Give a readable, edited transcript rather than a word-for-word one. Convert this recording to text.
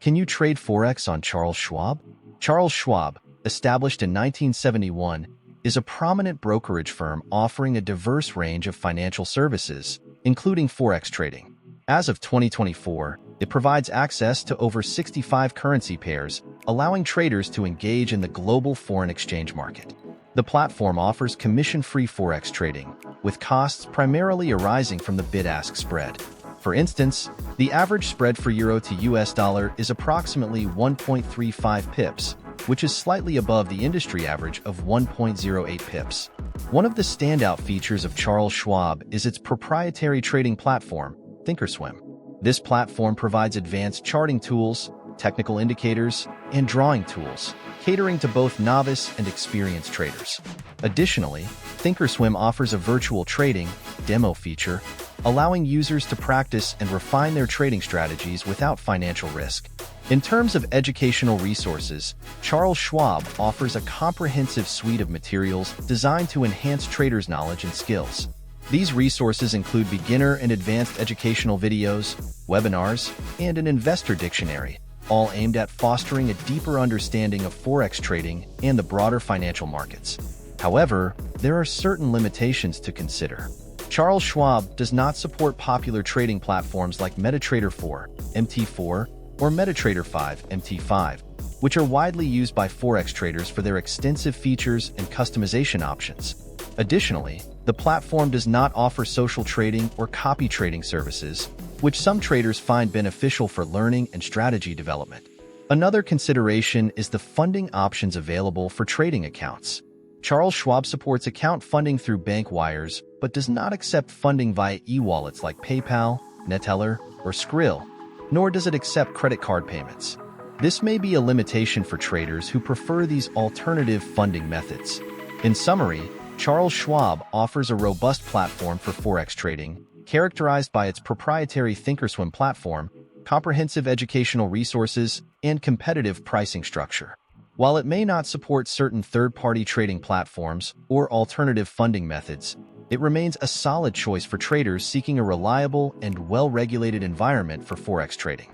Can you trade Forex on Charles Schwab? Charles Schwab, established in 1971, is a prominent brokerage firm offering a diverse range of financial services, including Forex trading. As of 2024, it provides access to over 65 currency pairs, allowing traders to engage in the global foreign exchange market. The platform offers commission-free Forex trading, with costs primarily arising from the bid-ask spread. For instance, the average spread for euro to US dollar is approximately 1.35 pips, which is slightly above the industry average of 1.08 pips. One of the standout features of Charles Schwab is its proprietary trading platform, thinkorswim. This platform provides advanced charting tools, technical indicators, and drawing tools, catering to both novice and experienced traders. Additionally, thinkorswim offers a virtual trading demo feature, allowing users to practice and refine their trading strategies without financial risk. In terms of educational resources, Charles Schwab offers a comprehensive suite of materials designed to enhance traders' knowledge and skills. These resources include beginner and advanced educational videos, webinars, and an investor dictionary, all aimed at fostering a deeper understanding of Forex trading and the broader financial markets. However, there are certain limitations to consider. Charles Schwab does not support popular trading platforms like MetaTrader 4, MT4, or MetaTrader 5, MT5, which are widely used by Forex traders for their extensive features and customization options. Additionally, the platform does not offer social trading or copy trading services, which some traders find beneficial for learning and strategy development. Another consideration is the funding options available for trading accounts. Charles Schwab supports account funding through bank wires, but does not accept funding via e-wallets like PayPal, Neteller, or Skrill, nor does it accept credit card payments. This may be a limitation for traders who prefer these alternative funding methods. In summary, Charles Schwab offers a robust platform for Forex trading, characterized by its proprietary thinkorswim platform, comprehensive educational resources, and competitive pricing structure. While it may not support certain third-party trading platforms or alternative funding methods, it remains a solid choice for traders seeking a reliable and well-regulated environment for Forex trading.